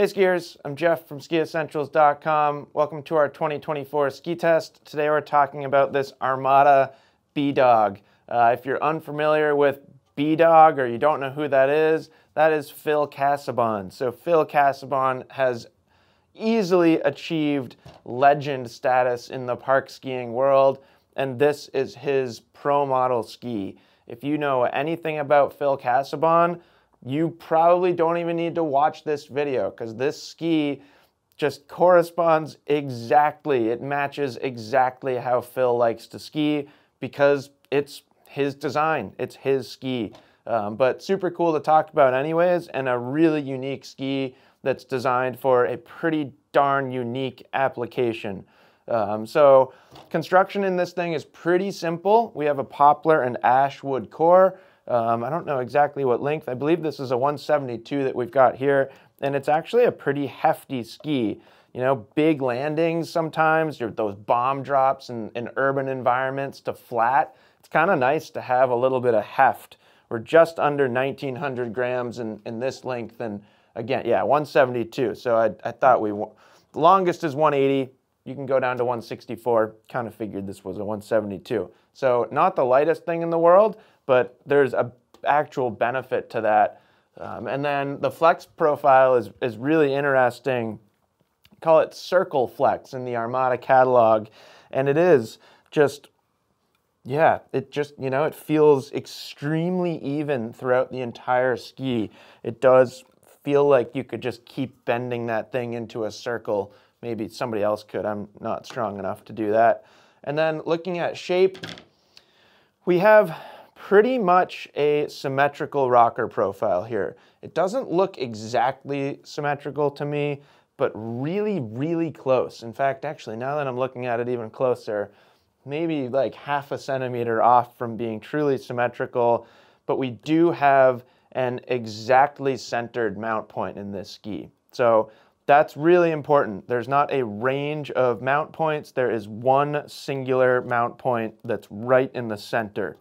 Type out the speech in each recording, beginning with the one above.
Hey skiers, I'm Jeff from Skiessentials.com. Welcome to our 2024 ski test. Today we're talking about this Armada BDog. If you're unfamiliar with BDog or you don't know who that is Phil Casaubon. So Phil Casaubon has easily achieved legend status in the park skiing world, and this is his pro model ski. If you know anything about Phil Casaubon, you probably don't even need to watch this video because this ski just corresponds exactly. It matches exactly how Phil likes to ski because it's his design. It's his ski. But super cool to talk about anyways, and a really unique ski that's designed for a pretty darn unique application. So construction in this thing is pretty simple. We have a poplar and ash wood core. I don't know exactly what length. I believe this is a 172 that we've got here, and it's actually a pretty hefty ski. You know, big landings sometimes, those bomb drops in urban environments to flat. It's kind of nice to have a little bit of heft. We're just under 1,900 grams in this length, and again, yeah, 172. So I thought the longest is 180. You can go down to 164. Kind of figured this was a 172. So not the lightest thing in the world, but there's an actual benefit to that. And then the flex profile is really interesting. Call it circle flex in the Armada catalog. And it is just, yeah, it feels extremely even throughout the entire ski. It does feel like you could just keep bending that thing into a circle. Maybe somebody else could. I'm not strong enough to do that. And then looking at shape, we have pretty much a symmetrical rocker profile here. It doesn't look exactly symmetrical to me, but really, really close. In fact, actually, now that I'm looking at it even closer, maybe like half a centimeter off from being truly symmetrical, but we do have an exactly centered mount point in this ski. So that's really important. There's not a range of mount points. There is one singular mount point that's right in the center.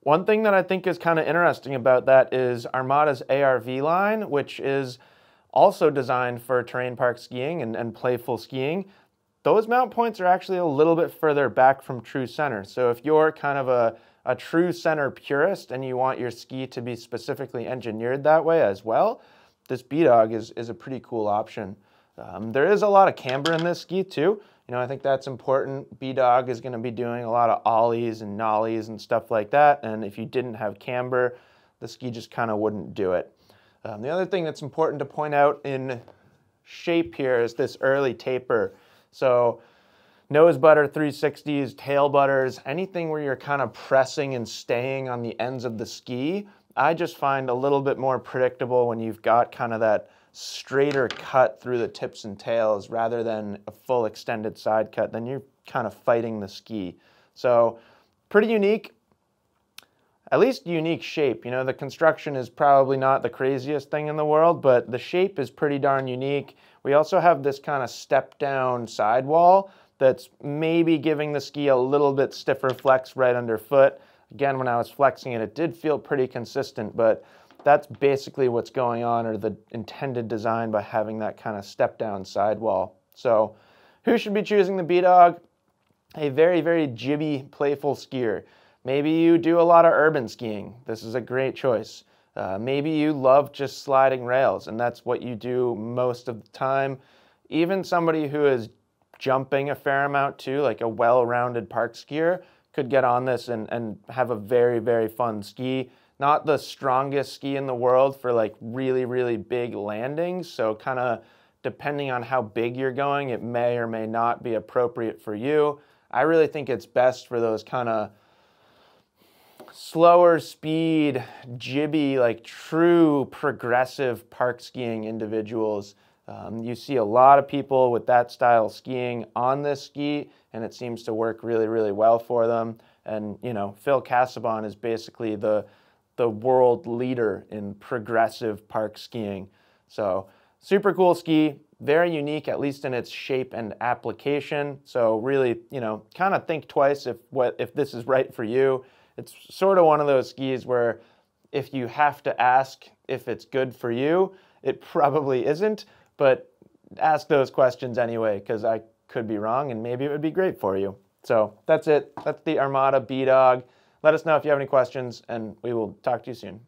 One thing that I think is kind of interesting about that is Armada's ARV line, which is also designed for terrain park skiing and playful skiing. Those mount points are actually a little bit further back from true center. So if you're kind of a true center purist and you want your ski to be specifically engineered that way as well, this BDog is a pretty cool option. There is a lot of camber in this ski too. You know, I think that's important. BDog is going to be doing a lot of ollies and nollies and stuff like that. And if you didn't have camber, the ski just kind of wouldn't do it. The other thing that's important to point out in shape here is this early taper. So nose butter 360s, tail butters, anything where you're kind of pressing and staying on the ends of the ski, I just find a little bit more predictable when you've got kind of that straighter cut through the tips and tails rather than a full extended side cut. Then you're kind of fighting the ski. So pretty unique, at least unique shape. You know, the construction is probably not the craziest thing in the world, but the shape is pretty darn unique. We also have this kind of step down sidewall that's maybe giving the ski a little bit stiffer flex right underfoot. Again, when I was flexing it, it did feel pretty consistent, but that's basically what's going on, or the intended design by having that kind of step down sidewall. So who should be choosing the BDog? A very, very jibby, playful skier. Maybe you do a lot of urban skiing. This is a great choice. Maybe you love just sliding rails, and that's what you do most of the time. Even somebody who is jumping a fair amount too, like a well-rounded park skier, could get on this and have a very, very fun ski. Not the strongest ski in the world for like really, really big landings. So kind of depending on how big you're going, it may or may not be appropriate for you. I really think it's best for those kind of slower speed, jibby, like true progressive park skiing individuals. You see a lot of people with that style skiing on this ski, and it seems to work really, really well for them. And, you know, Phil Casaubon is basically the world leader in progressive park skiing. So super cool ski, very unique, at least in its shape and application. So really, you know, kind of think twice if this is right for you. It's sort of one of those skis where if you have to ask if it's good for you, It probably isn't, but ask those questions anyway, because I could be wrong and maybe it would be great for you. So that's it. That's the Armada BDog. Let us know if you have any questions, and we will talk to you soon.